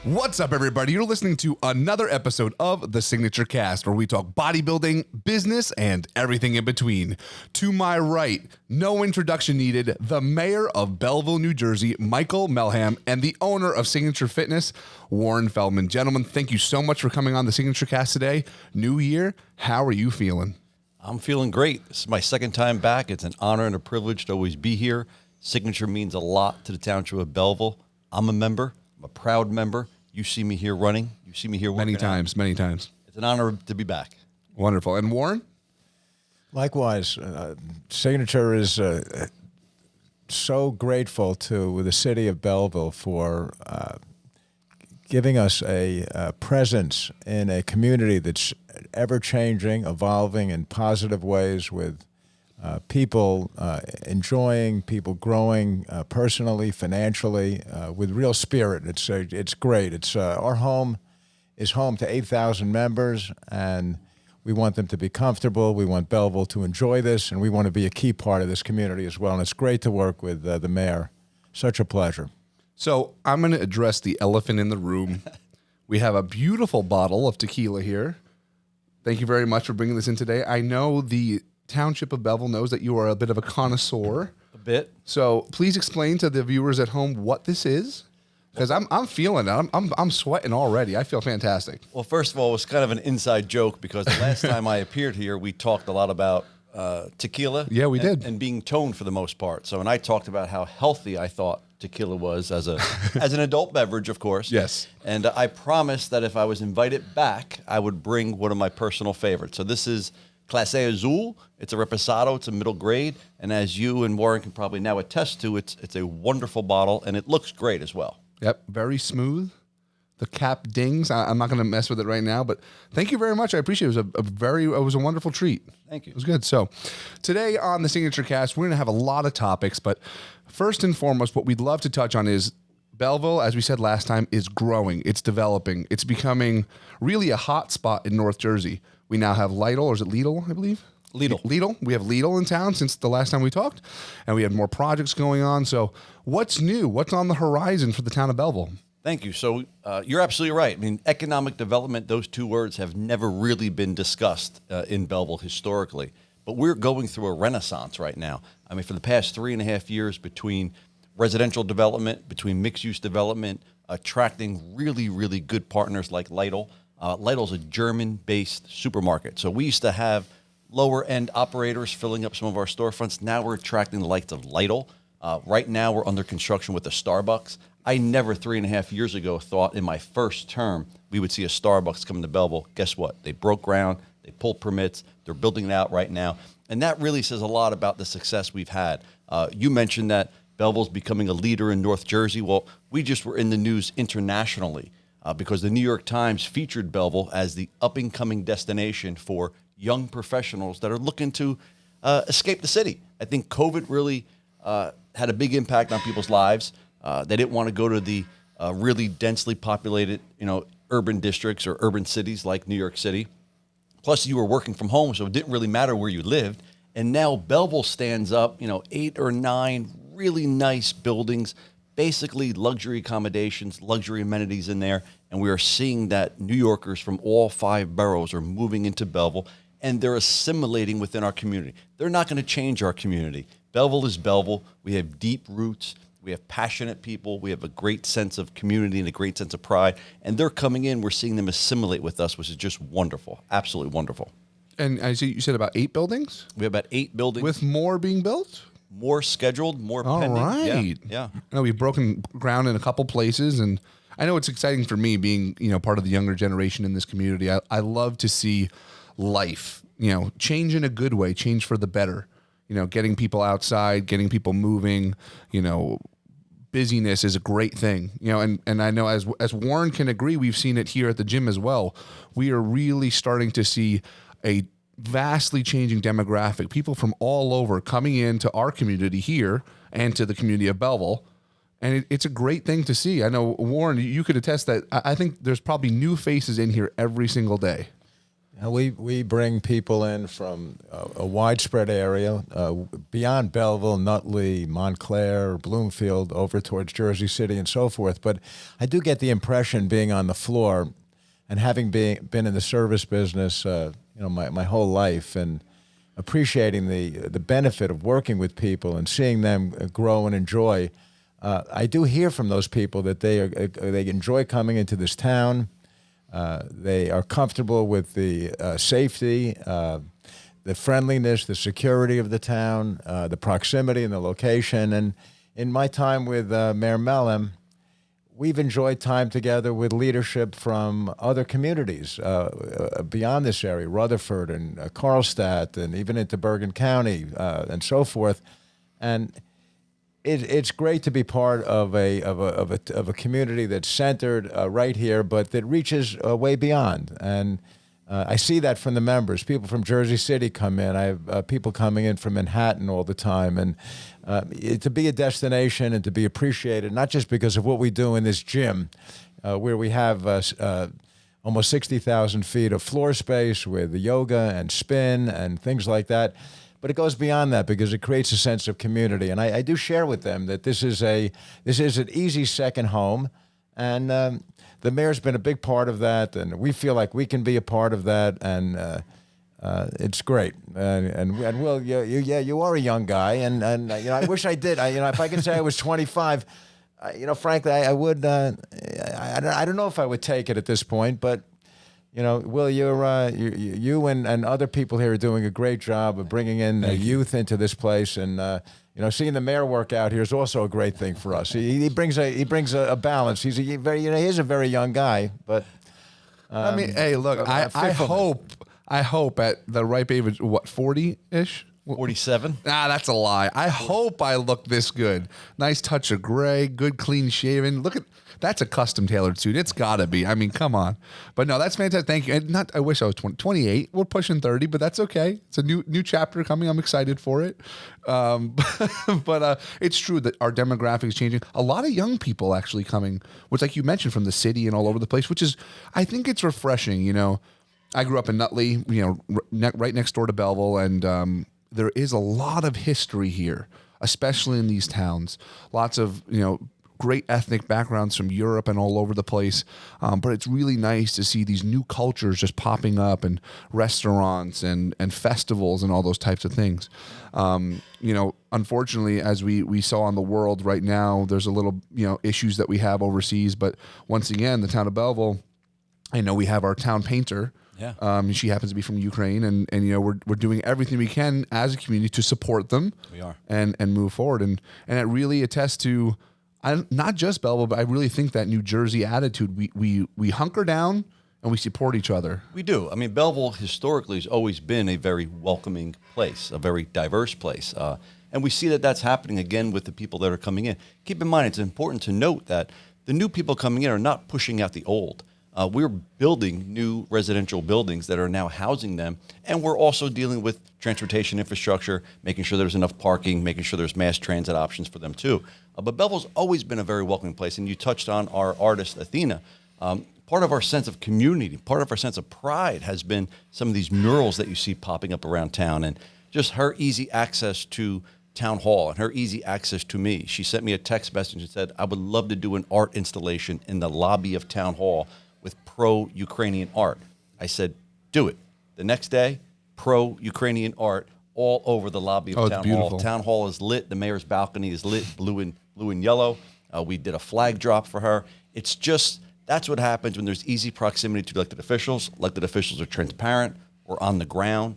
What's up, everybody? You're listening to another episode of the SignatureCAST, where we talk bodybuilding, business, and everything in between. To my right, no introduction needed, the mayor of Belleville, New Jersey, Miachael Melham, and the owner of Signature Fitness, Warren Feldman. Gentlemen, thank you so much for coming on the SignatureCAST today. New year, how are you feeling? I'm feeling great. This is my second time back. It's an honor and a privilege to always be here. Signature means a lot to the township of Belleville. I'm a member. I'm a proud member. You see me here running. You see me here working Many times. It's an honor to be back. Wonderful. And Warren? Likewise, Signature is so grateful to the city of Belleville for giving us a presence in a community that's ever-changing, evolving in positive ways, with people enjoying, people growing personally, financially, with real spirit. It's great. It's our home is home to 8,000 members, and we want them to be comfortable. We want Belleville to enjoy this, and we want to be a key part of this community as well. And it's great to work with the mayor. Such a pleasure. So I'm going to address the elephant in the room. We have a beautiful bottle of tequila here. Thank you very much for bringing this in today. I know the township of Belleville knows that you are a bit of a connoisseur. A bit. So please explain to the viewers at home what this is, because I'm feeling it. I'm sweating already. I feel fantastic. Well, first of all, it was kind of an inside joke because the last time I appeared here, we talked a lot about tequila. Yeah, we did. And being toned for the most part. So, and I talked about how healthy I thought tequila was as an adult beverage, of course. Yes. And I promised that if I was invited back, I would bring one of my personal favorites. So this is Clase Azul. It's a reposado. It's a middle grade. And as you and Warren can probably now attest to, it's a wonderful bottle, and it looks great as well. Yep, very smooth. The cap dings. I'm not going to mess with it right now, but thank you very much. I appreciate it. It was a wonderful treat. Thank you. It was good. So today on the SignatureCAST, we're going to have a lot of topics, but first and foremost, what we'd love to touch on is Belleville, as we said last time, is growing. It's developing. It's becoming really a hot spot in North Jersey. We now have Lidl, or is it Lidl, I believe? Lidl. We have Lidl in town since the last time we talked, and we have more projects going on. So what's new? What's on the horizon for the town of Belleville? Thank you. So you're absolutely right. I mean, economic development, those two words have never really been discussed in Belleville historically. But we're going through a renaissance right now. I mean, for the past 3.5 years, between residential development, between mixed-use development, attracting really, really good partners like Lidl. Lidl's a German-based supermarket. So we used to have lower-end operators filling up some of our storefronts. Now we're attracting the likes of Lidl. Right now we're under construction with a Starbucks. I never 3.5 years ago thought in my first term we would see a Starbucks come to Belleville. Guess what? They broke ground. They pulled permits. They're building it out right now. And that really says a lot about the success we've had. You mentioned that Belleville's becoming a leader in North Jersey. Well, we just were in the news internationally because the New York Times featured Belleville as the up-and-coming destination for young professionals that are looking to escape the city. I think COVID really had a big impact on people's lives. They didn't want to go to the really densely populated, urban districts or urban cities like New York City. Plus, you were working from home, so it didn't really matter where you lived. And now Belleville stands up, 8 or 9 really nice buildings, basically luxury accommodations, luxury amenities in there. And we are seeing that New Yorkers from all 5 boroughs are moving into Belleville, and they're assimilating within our community. They're not going to change our community. Belleville is Belleville. We have deep roots. We have passionate people. We have a great sense of community and a great sense of pride. And they're coming in. We're seeing them assimilate with us, which is just wonderful. Absolutely wonderful. And I see you said about 8 buildings? We have about 8 buildings. With more being built? More scheduled, more All pending. right. Yeah. I know we've broken ground in a couple places, and I know it's exciting for me being, part of the younger generation in this community. I love to see life, change in a good way, change for the better. Getting people outside, getting people moving, busyness is a great thing, and I know as Warren can agree, we've seen it here at the gym as well. We are really starting to see a vastly changing demographic, people from all over coming into our community here and to the community of Belleville. And it's a great thing to see. I know, Warren, you could attest that I think there's probably new faces in here every single day. We bring people in from a widespread area, beyond Belleville, Nutley, Montclair, Bloomfield, over towards Jersey City and so forth. But I do get the impression, being on the floor and having been in the service business my whole life, and appreciating the benefit of working with people and seeing them grow and enjoy, I do hear from those people that they enjoy coming into this town. They are comfortable with the safety, the friendliness, the security of the town, the proximity and the location. And in my time with Mayor Melham, we've enjoyed time together with leadership from other communities beyond this area, Rutherford and Carlstadt, and even into Bergen County and so forth. And it's great to be part of a community that's centered right here, but that reaches way beyond. And I see that from the members. People from Jersey City come in. I have people coming in from Manhattan all the time. And to be a destination and to be appreciated, not just because of what we do in this gym, where we have almost 60,000 feet of floor space with yoga and spin and things like that, but it goes beyond that because it creates a sense of community. And I do share with them that this is an easy second home, and the mayor's been a big part of that, and we feel like we can be a part of that, and it's great. And Will, you are a young guy, and I wish I did. If I could say I was 25, frankly, I would. I don't know if I would take it at this point, but. Will, you and other people here are doing a great job of bringing in youth into this place, and seeing the mayor work out here is also a great thing for us. He brings a balance. He's a very young guy, but hey, look, I hope at the ripe age, 40-ish. 47. That's a lie. I hope I look this good. Nice touch of gray, good clean shaven. That's a custom tailored suit. It's gotta be. I mean, come on. But no, that's fantastic. Thank you. And I wish I was 28. We're pushing 30, but that's okay. It's a new chapter coming. I'm excited for it. But it's true that our demographic is changing. A lot of young people actually coming, which, like you mentioned, from the city and all over the place, which is, I think it's refreshing. I grew up in Nutley, right next door to Belleville, and there is a lot of history here, especially in these towns. Lots of, great ethnic backgrounds from Europe and all over the place. But it's really nice to see these new cultures just popping up, and restaurants and festivals and all those types of things. Unfortunately, as we saw in the world right now, there's a little, issues that we have overseas. But once again, the town of Belleville, I know we have our town painter. Yeah. She happens to be from Ukraine, and we're doing everything we can as a community to support them. We are. And move forward. And it really attests to, not just Belleville, but I really think that New Jersey attitude. We hunker down and we support each other. We do. I mean, Belleville historically has always been a very welcoming place, a very diverse place. And we see that that's happening again with the people that are coming in. Keep in mind, it's important to note that the new people coming in are not pushing out the old. We're building new residential buildings that are now housing them, and we're also dealing with transportation infrastructure, making sure there's enough parking, making sure there's mass transit options for them too. But Belleville's always been a very welcoming place, and you touched on our artist, Athena. Part of our sense of community, part of our sense of pride has been some of these murals that you see popping up around town, and just her easy access to Town Hall and her easy access to me. She sent me a text message and said, I would love to do an art installation in the lobby of Town Hall with pro-Ukrainian art. I said, do it. The next day, pro-Ukrainian art all over the lobby of Town Hall. Town Hall is lit. The mayor's balcony is lit blue and yellow. We did a flag drop for her. It's just, that's what happens when there's easy proximity to elected officials. Elected officials are transparent. We're on the ground.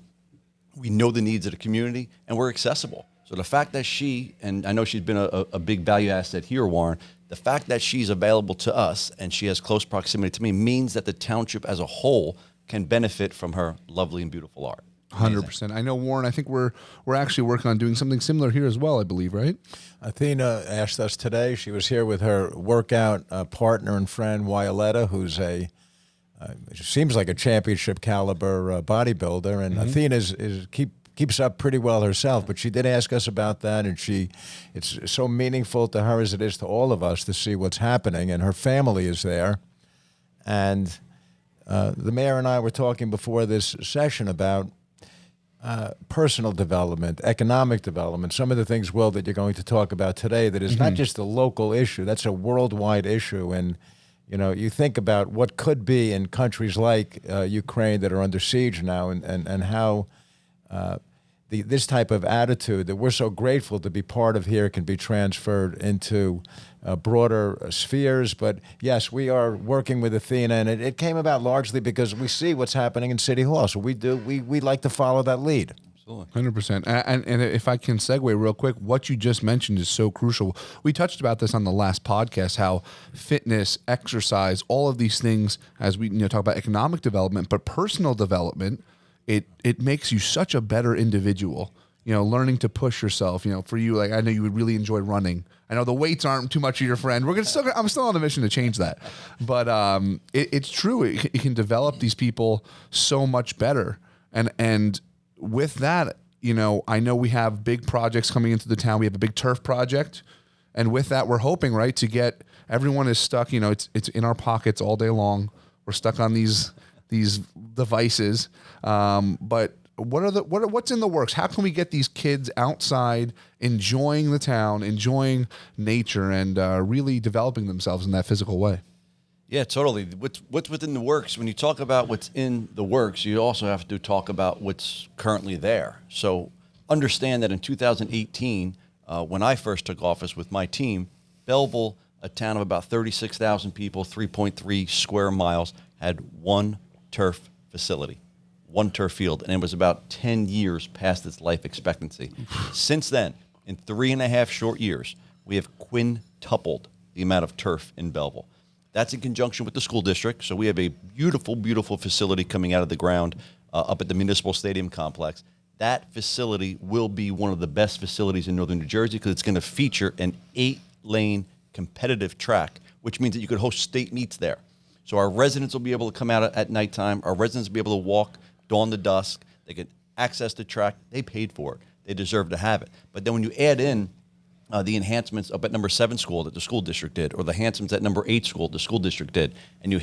We know the needs of the community, and we're accessible. So the fact that she, and I know she's been a big value asset here, Warren, the fact that she's available to us and she has close proximity to me means that the township as a whole can benefit from her lovely and beautiful art. 100%. I know, Warren, I think we're actually working on doing something similar here as well, I believe, right? Athena asked us today. She was here with her workout partner and friend, Violetta, who's seems like a championship caliber bodybuilder. And Athena keeps up pretty well herself, but she did ask us about that, and it's so meaningful to her as it is to all of us to see what's happening, and her family is there. And the mayor and I were talking before this session about personal development, economic development, some of the things, Will, that you're going to talk about today that is not just a local issue, that's a worldwide issue. And, you know, you think about what could be in countries like Ukraine that are under siege now and how this type of attitude that we're so grateful to be part of here can be transferred into broader spheres. But yes, we are working with Athena, and it came about largely because we see what's happening in City Hall. So we like to follow that lead. Absolutely. 100%. And if I can segue real quick, what you just mentioned is so crucial. We touched about this on the last podcast, how fitness, exercise, all of these things, as we talk about economic development, but personal development, it makes you such a better individual. You know, learning to push yourself. You know, for you, like I know you would really enjoy running. I know the weights aren't too much of your friend. I'm still on a mission to change that, but it's true. It can develop these people so much better. And with that, you know, I know we have big projects coming into the town. We have a big turf project, and with that, we're hoping to get everyone is stuck. You know, it's in our pockets all day long. We're stuck on these devices, but what's in the works? How can we get these kids outside, enjoying the town, enjoying nature, and really developing themselves in that physical way? Yeah, totally. What's within the works? When you talk about what's in the works, you also have to talk about what's currently there. So understand that in 2018, when I first took office with my team, Belleville, a town of about 36,000 people, 3.3 square miles, had one turf facility, one turf field, and it was about 10 years past its life expectancy. Since then, in 3.5 short years, we have quintupled the amount of turf in Belleville. That's in conjunction with the school district. So we have a beautiful, beautiful facility coming out of the ground up at the Municipal Stadium complex. That facility will be one of the best facilities in northern New Jersey because it's going to feature an 8-lane competitive track, which means that you could host state meets there. So our residents will be able to come out at nighttime. Our residents will be able to walk dawn to dusk. They can access the track. They paid for it. They deserve to have it. But then when you add in the enhancements up at number 7 school that the school district did, or the enhancements at number 8 school the school district did, and you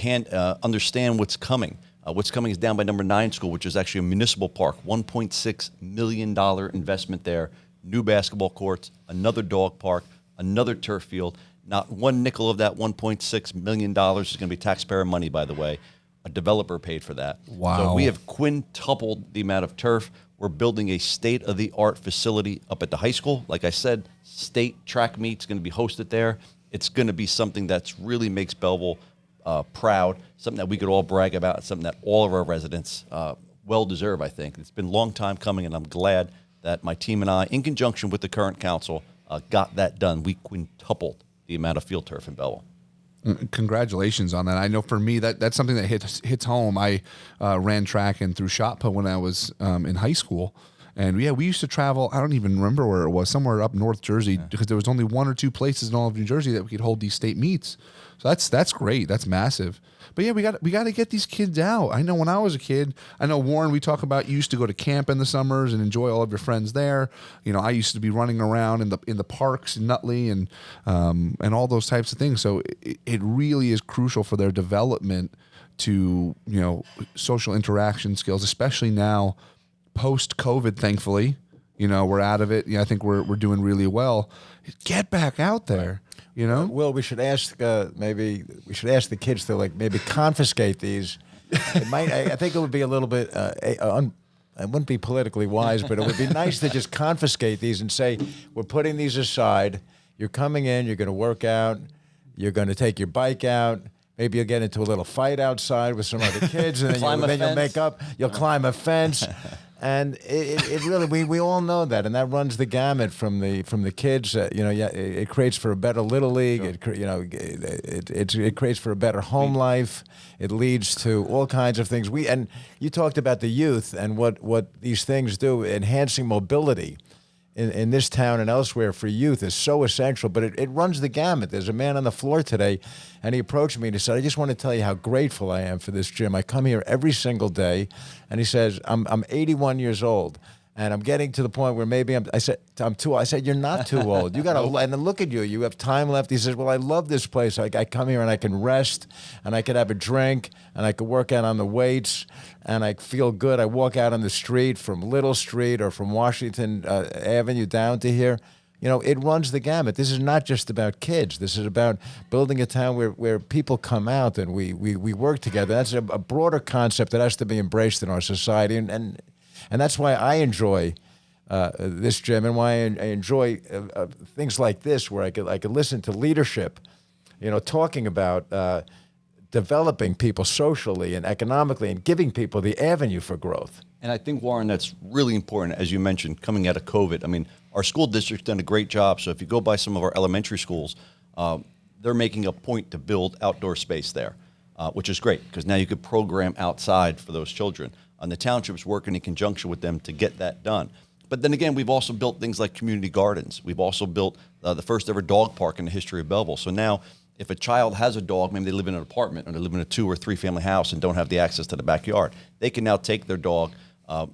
understand what's coming. What's coming is down by number 9 school, which is actually a municipal park, $1.6 million investment there, new basketball courts, another dog park, another turf field. Not one nickel of that $1.6 million is going to be taxpayer money, by the way. A developer paid for that. Wow. So we have quintupled the amount of turf. We're building a state-of-the-art facility up at the high school. Like I said, state track meets going to be hosted there. It's going to be something that's really makes Belleville proud, something that we could all brag about, something that all of our residents well deserve, I think. It's been a long time coming, and I'm glad that my team and I, in conjunction with the current council, got that done. We quintupled the amount of field turf in Belleville. Congratulations on that. I know for me that's something that hits home. I ran track and threw shot put when I was in high school. And yeah, we used to travel, I don't even remember where it was, somewhere up North Jersey, because there was only 1 or 2 places in all of New Jersey that we could hold these state meets. So that's great. That's massive. But yeah, we got to get these kids out. I know when I was a kid, I know Warren, we talk about, you used to go to camp in the summers and enjoy all of your friends there. You know, I used to be running around in the parks in Nutley and all those types of things. So it really is crucial for their development to, you know, social interaction skills, especially now post-COVID, thankfully. You know, we're out of it. Yeah, I think we're doing really well. Get back out there. You know, Will, we should ask the kids to maybe confiscate these. It might. I think it would be a little bit. It wouldn't be politically wise, but it would be nice to just confiscate these and say, we're putting these aside. You're coming in. You're going to work out. You're going to take your bike out. Maybe you'll get into a little fight outside with some other kids, and then you'll make up. You'll climb a fence. And it really, we all know that, and that runs the gamut from the kids. It creates for a better little league. Sure. It creates for a better home life. It leads to all kinds of things. And you talked about the youth and what these things do, enhancing mobility in this town and elsewhere for youth is so essential, but it runs the gamut. There's a man on the floor today, and he approached me and he said, I just want to tell you how grateful I am for this gym. I come here every single day, and he says, I'm 81 years old, And I'm getting to the point where maybe I said, I'm too old. I said, you're not too old. You got to, and then look at you. You have time left. He says, well, I love this place. I come here and I can rest and I can have a drink and I can work out on the weights and I feel good. I walk out on the street from Little Street or from Washington Avenue down to here. You know, it runs the gamut. This is not just about kids. This is about building a town where people come out and we work together. That's a broader concept that has to be embraced in our society. And that's why I enjoy this, Jim, and why I enjoy things like this, where I could listen to leadership, you know, talking about developing people socially and economically and giving people the avenue for growth. And I think, Warren, that's really important, as you mentioned, coming out of COVID. I mean, our school district's done a great job. So if you go by some of our elementary schools, they're making a point to build outdoor space there, which is great because now you could program outside for those children. And the township's working in conjunction with them to get that done. But then again, we've also built things like community gardens. We've also built the first ever dog park in the history of Belleville. So now if a child has a dog, maybe they live in an apartment or they live in a 2 or 3 family house and don't have the access to the backyard, they can now take their dog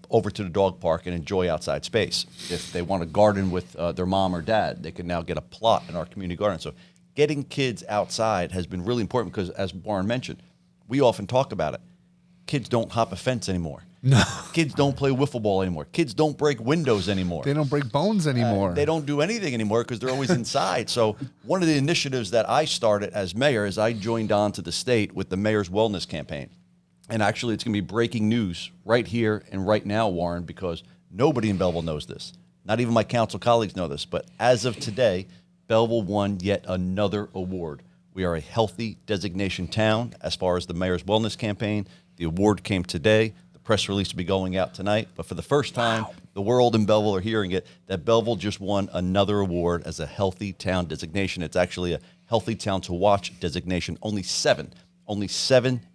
over to the dog park and enjoy outside space. If they want to garden with their mom or dad, they can now get a plot in our community garden. So getting kids outside has been really important because, as Warren mentioned, we often talk about it. Kids don't hop a fence anymore. No. Kids don't play wiffle ball anymore. Kids don't break windows anymore. They don't break bones anymore. They don't do anything anymore because they're always inside. So one of the initiatives that I started as mayor is I joined on to the state with the Mayor's Wellness Campaign. And actually, it's going to be breaking news right here and right now, Warren, because nobody in Belleville knows this. Not even my council colleagues know this. But as of today, Belleville won yet another award. We are a healthy designation town as far as the Mayor's Wellness Campaign. The award came today. The press release will be going out tonight. But for the first time, the world in Belleville are hearing it, that Belleville just won another award as a healthy town designation. It's actually a healthy town to watch designation. Only seven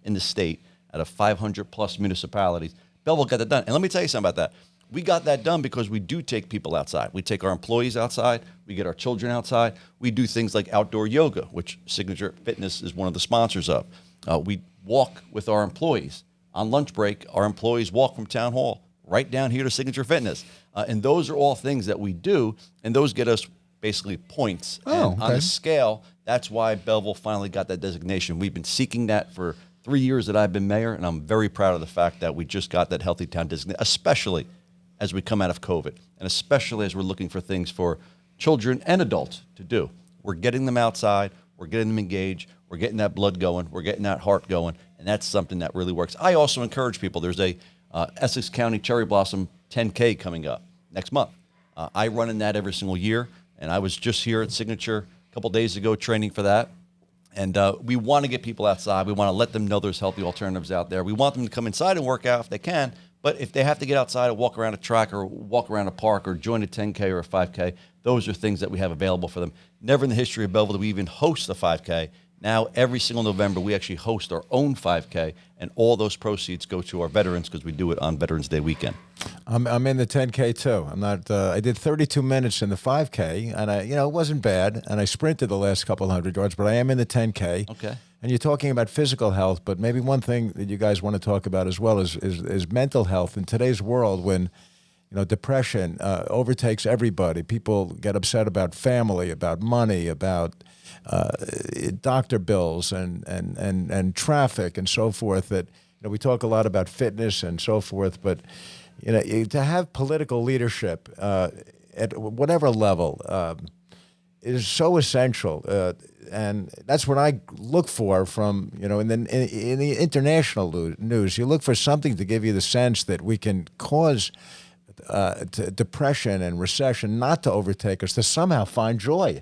in the state out of 500 plus municipalities. Belleville got that done. And let me tell you something about that. We got that done because we do take people outside. We take our employees outside. We get our children outside. We do things like outdoor yoga, which Signature Fitness is one of the sponsors of. We walk with our employees. On lunch break, our employees walk from Town Hall right down here to Signature Fitness. And those are all things that we do, and those get us basically points. Oh, and on a scale, that's why Belleville finally got that designation. We've been seeking that for 3 years that I've been mayor, and I'm very proud of the fact that we just got that healthy town designation, especially as we come out of COVID, and especially as we're looking for things for children and adults to do. We're getting them outside. We're getting them engaged. We're getting that blood going. We're getting that heart going, and that's something that really works. I also encourage people. There's a Essex County Cherry Blossom 10K coming up next month. I run in that every single year, and I was just here at Signature a couple days ago training for that. And we want to get people outside. We want to let them know there's healthy alternatives out there. We want them to come inside and work out if they can. But if they have to get outside and walk around a track or walk around a park or join a 10K or a 5K, those are things that we have available for them. Never in the history of Belleville did we even host a 5K. Now, every single November, we actually host our own 5K, and all those proceeds go to our veterans because we do it on Veterans Day weekend. I'm in the 10K too. I'm not. I did 32 minutes in the 5K, and it wasn't bad. And I sprinted the last couple hundred yards, but I am in the 10K. Okay. And you're talking about physical health, but maybe one thing that you guys want to talk about as well is mental health in today's world when, depression overtakes everybody. People get upset about family, about money, about doctor bills and traffic and so forth. That we talk a lot about fitness and so forth, but to have political leadership at whatever level is so essential. And that's what I look for from, in the international news. You look for something to give you the sense that we can cause depression and recession not to overtake us, to somehow find joy.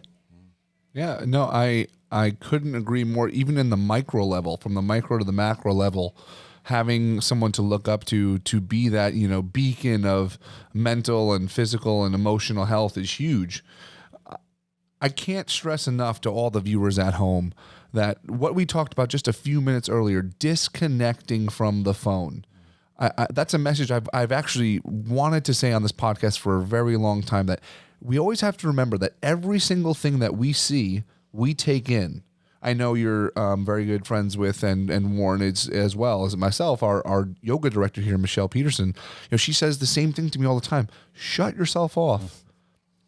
Yeah, no, I couldn't agree more. Even in the micro level, from the micro to the macro level, having someone to look up to be that, beacon of mental and physical and emotional health is huge. I can't stress enough to all the viewers at home that what we talked about just a few minutes earlier, disconnecting from the phone. That's a message I've actually wanted to say on this podcast for a very long time, that we always have to remember that every single thing that we see, we take in. I know you're very good friends with, and Warren is as well as myself, our yoga director here, Michelle Peterson. She says the same thing to me all the time. Shut yourself off.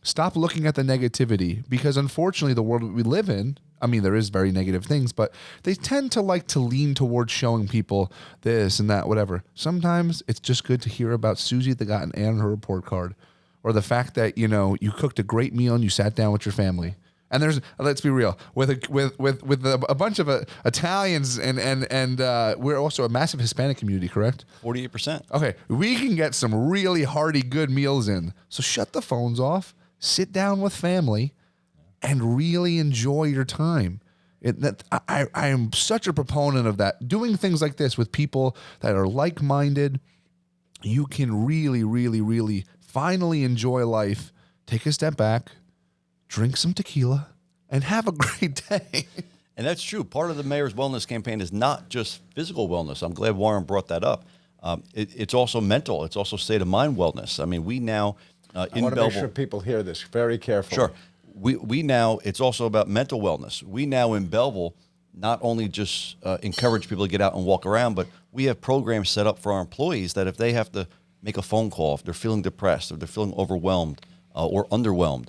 Stop looking at the negativity, because unfortunately the world that we live in, I mean, there is very negative things, but they tend to like to lean towards showing people this and that, whatever. Sometimes it's just good to hear about Susie that got an A on her report card, or the fact that, you cooked a great meal and you sat down with your family. And let's be real, with a bunch of Italians and we're also a massive Hispanic community, correct? 48%. Okay, we can get some really hearty, good meals in. So shut the phones off, sit down with family, and really enjoy your time. I am such a proponent of that. Doing things like this with people that are like-minded, you can really, really, really finally enjoy life. Take a step back, drink some tequila, and have a great day. And that's true. Part of the mayor's wellness campaign is not just physical wellness. I'm glad Warren brought that up. It's also mental. It's also state of mind wellness. I mean, we now in I want to Belleville, make sure people hear this very carefully. Sure. We now, it's also about mental wellness. We now in Belleville not only just encourage people to get out and walk around, but we have programs set up for our employees that if they have to make a phone call, if they're feeling depressed, if they're feeling overwhelmed or underwhelmed,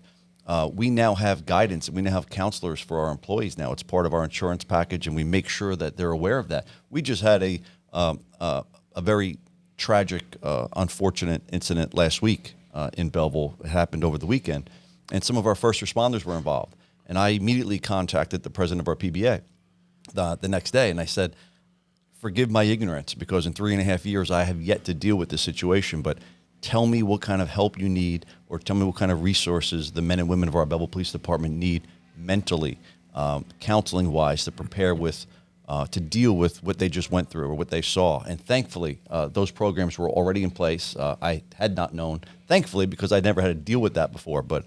we now have guidance, and we now have counselors for our employees now. It's part of our insurance package, and we make sure that they're aware of that. We just had a very tragic, unfortunate incident last week in Belleville. It happened over the weekend, and some of our first responders were involved. And I immediately contacted the president of our PBA the next day, and I said, forgive my ignorance, because in 3.5 years I have yet to deal with this situation, but tell me what kind of help you need, or tell me what kind of resources the men and women of our Belleville Police Department need mentally, counseling-wise, to prepare with, to deal with what they just went through or what they saw. And thankfully, those programs were already in place. I had not known, thankfully, because I never had to deal with that before, but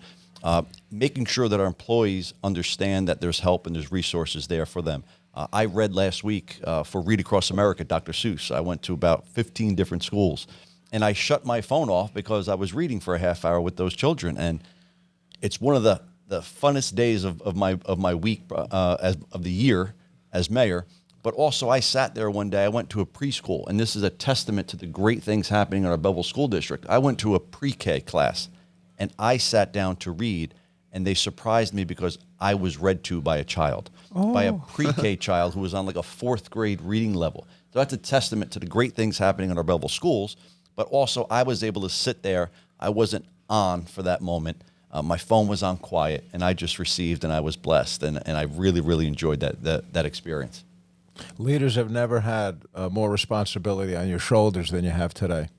making sure that our employees understand that there's help and there's resources there for them. I read last week for Read Across America, Dr. Seuss. I went to about 15 different schools, and I shut my phone off because I was reading for a half hour with those children. And it's one of the funnest days of my week of the year as mayor. But also, I sat there one day. I went to a preschool, and this is a testament to the great things happening in our Belleville School District. I went to a pre-K class, and I sat down to read, and they surprised me because I was read to by a child, by a pre-K child who was on like a 4th grade reading level. So that's a testament to the great things happening in our Belleville schools. But also, I was able to sit there. I wasn't on for that moment. My phone was on quiet, and I just received, and I was blessed, and I really, really enjoyed that experience. Leaders have never had more responsibility on your shoulders than you have today.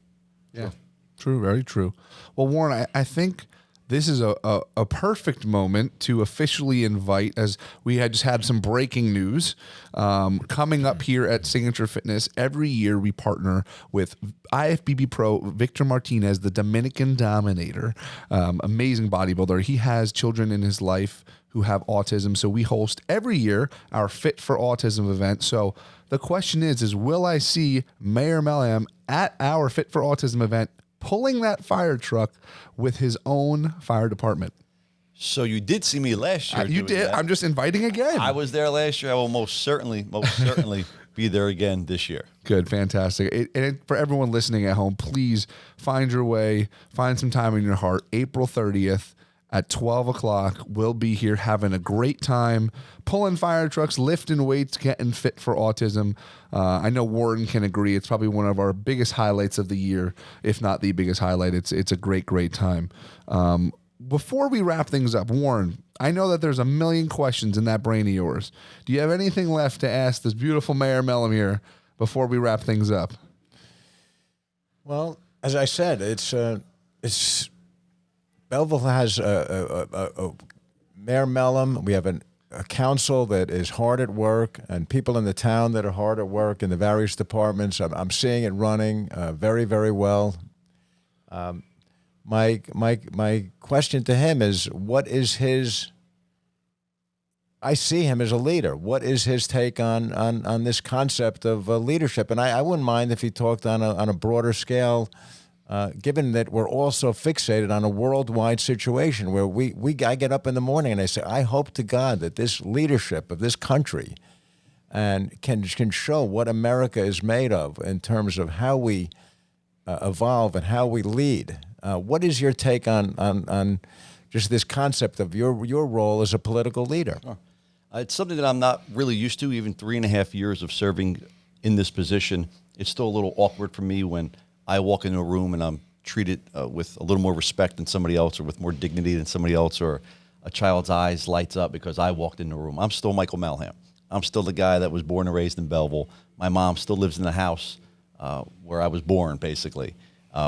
Yeah, true, very true. Well, Warren, I think this is a perfect moment to officially invite, as we had just had some breaking news coming up here at Signature Fitness. Every year we partner with IFBB Pro Victor Martinez, the Dominican Dominator, amazing bodybuilder. He has children in his life who have autism, so we host every year our Fit for Autism event. So the question is will I see Mayor Melham at our Fit for Autism event pulling that fire truck with his own fire department? So you did see me last year. You did. That. I'm just inviting again. I was there last year. I will most certainly be there again this year. Good, fantastic. And for everyone listening at home, please find your way, find some time in your heart. April 30th at 12 o'clock, we'll be here having a great time, pulling fire trucks, lifting weights, getting fit for autism. I know Warren can agree. It's probably one of our biggest highlights of the year, if not the biggest highlight. It's a great, great time. Before we wrap things up, Warren, I know that there's a million questions in that brain of yours. Do you have anything left to ask this beautiful Mayor Melham here before we wrap things up? Well, as I said, it's Belleville has a Mayor Melham. We have a council that is hard at work, and people in the town that are hard at work in the various departments. I'm seeing it running very, very well. My question to him is, what is his? I see him as a leader. What is his take on this concept of leadership? And I wouldn't mind if he talked on a broader scale given that we're also fixated on a worldwide situation where I get up in the morning and I say, I hope to God that this leadership of this country and can show what America is made of in terms of how we evolve and how we lead. What is your take on just this concept of your role as a political leader? It's something that I'm not really used to. Even 3.5 years of serving in this position, it's still a little awkward for me when I walk into a room and I'm treated with a little more respect than somebody else, or with more dignity than somebody else, or a child's eyes lights up because I walked into a room. I'm still Michael Melham. I'm still the guy that was born and raised in Belleville. My mom still lives in the house where I was born, basically.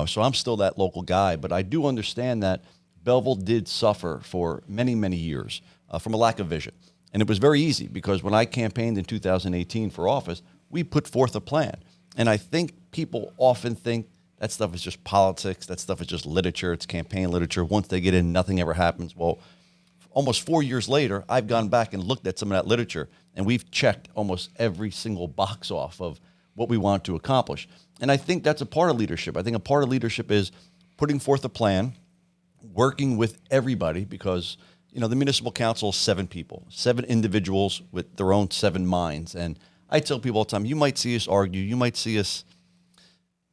So I'm still that local guy. But I do understand that Belleville did suffer for many, many years from a lack of vision. And it was very easy because when I campaigned in 2018 for office, we put forth a plan. And I think people often think that stuff is just politics, that stuff is just literature, it's campaign literature. Once they get in, nothing ever happens. Well, almost 4 years later, I've gone back and looked at some of that literature, and we've checked almost every single box off of what we want to accomplish. And I think that's a part of leadership. I think a part of leadership is putting forth a plan, working with everybody, because the municipal council is 7 people, 7 individuals with their own 7 minds. And I tell people all the time, you might see us argue, you might see us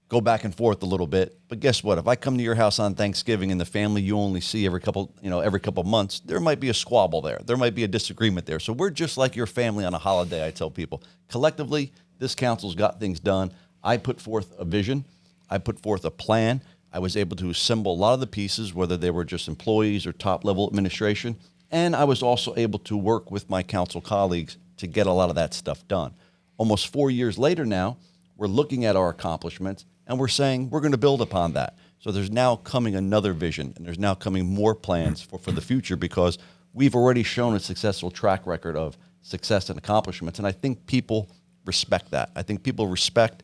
go back and forth a little bit, but guess what? If I come to your house on Thanksgiving and the family you only see every couple months, there might be a squabble there. There might be a disagreement there. So we're just like your family on a holiday, I tell people. Collectively, this council's got things done. I put forth a vision. I put forth a plan. I was able to assemble a lot of the pieces, whether they were just employees or top-level administration, and I was also able to work with my council colleagues to get a lot of that stuff done. Almost 4 years later now, we're looking at our accomplishments, and we're saying we're going to build upon that. So there's now coming another vision, and there's now coming more plans for the future, because we've already shown a successful track record of success and accomplishments, and I think people respect that. I think people respect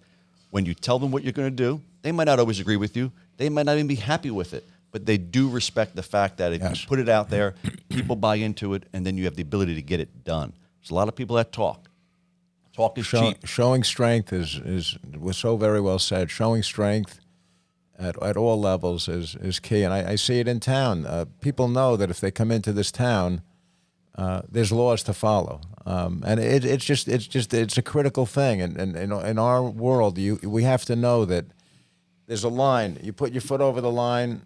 when you tell them what you're going to do. They might not always agree with you. They might not even be happy with it, but they do respect the fact that if you put it out there, people buy into it, and then you have the ability to get it done. There's a lot of people that talk. Talk is cheap. Showing strength was so very well said. Showing strength at all levels is key, and I see it in town. People know that if they come into this town, there's laws to follow, and it's a critical thing. And in our world, we have to know that there's a line. You put your foot over the line,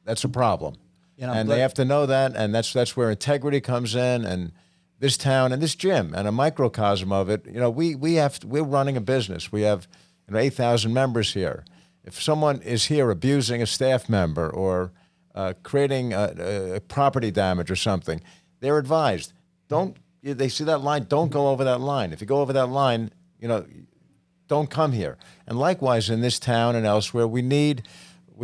that's a problem, and they have to know that. And that's where integrity comes in. And this town and this gym and a microcosm of it. We're running a business. We have 8,000 members here. If someone is here abusing a staff member or creating property damage or something, they're advised, they see that line, don't go over that line. If you go over that line, don't come here. And likewise in this town and elsewhere, we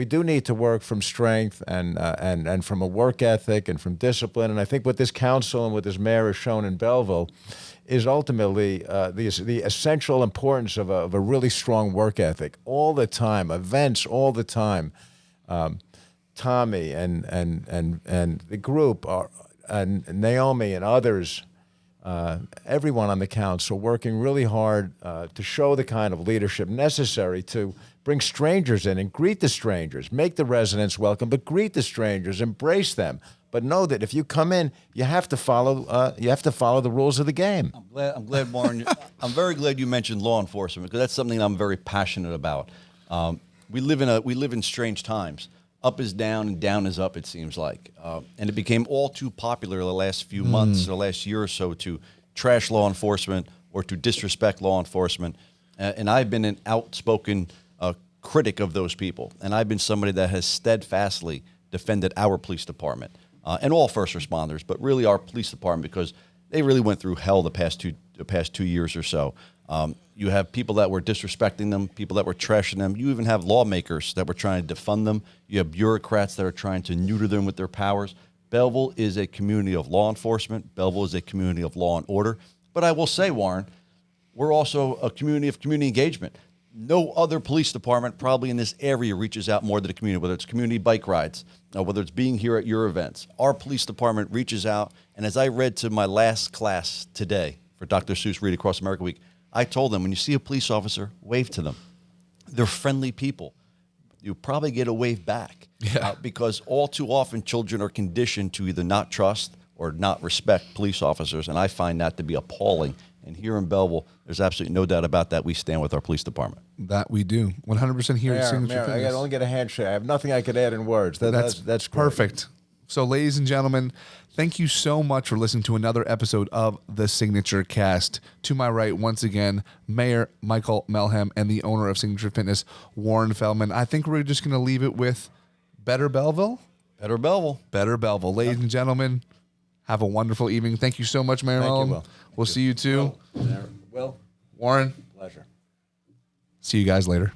do need to work from strength and from a work ethic and from discipline. And I think what this council and what this mayor has shown in Belleville is ultimately the essential importance of a really strong work ethic all the time, events all the time. Tommy and the group and Naomi and others, everyone on the council working really hard to show the kind of leadership necessary to bring strangers in and greet the strangers, make the residents welcome, but greet the strangers, embrace them. But know that if you come in, you have to follow the rules of the game. I'm glad, Warren. I'm very glad you mentioned law enforcement, because that's something I'm very passionate about. We live in strange times. Up is down and down is up, it seems like. And it became all too popular the last few months, the last year or so, to trash law enforcement or to disrespect law enforcement. And I've been an outspoken critic of those people. And I've been somebody that has steadfastly defended our police department and all first responders, but really our police department, because they really went through hell the past 2 years or so. You have people that were disrespecting them, people that were trashing them. You even have lawmakers that were trying to defund them. You have bureaucrats that are trying to neuter them with their powers. Belleville is a community of law enforcement. Belleville is a community of law and order. But I will say, Warren, we're also a community of community engagement. No other police department probably in this area reaches out more to the community, whether it's community bike rides, whether it's being here at your events. Our police department reaches out, and as I read to my last class today for Dr. Seuss Read Across America Week, I told them, when you see a police officer, wave to them. They're friendly people. you probably get a wave back. Yeah. Because all too often children are conditioned to either not trust or not respect police officers, and I find that to be appalling. And here in Belleville, there's absolutely no doubt about that. We stand with our police department. That we do. 100% here at Signature Mayor, I Fitness. only get a handshake. I have nothing I could add in words. That's great. Perfect. So, ladies and gentlemen, thank you so much for listening to another episode of the Signature Cast. To my right, once again, Mayor Michael Melham and the owner of Signature Fitness, Warren Feldman. I think we're just going to leave it with better Belleville? Better Belleville. Better Belleville. Ladies and gentlemen, have a wonderful evening. Thank you so much, Mayor Thank you, Melham. Will. We'll see you too. Will, Warren, pleasure. see you guys later.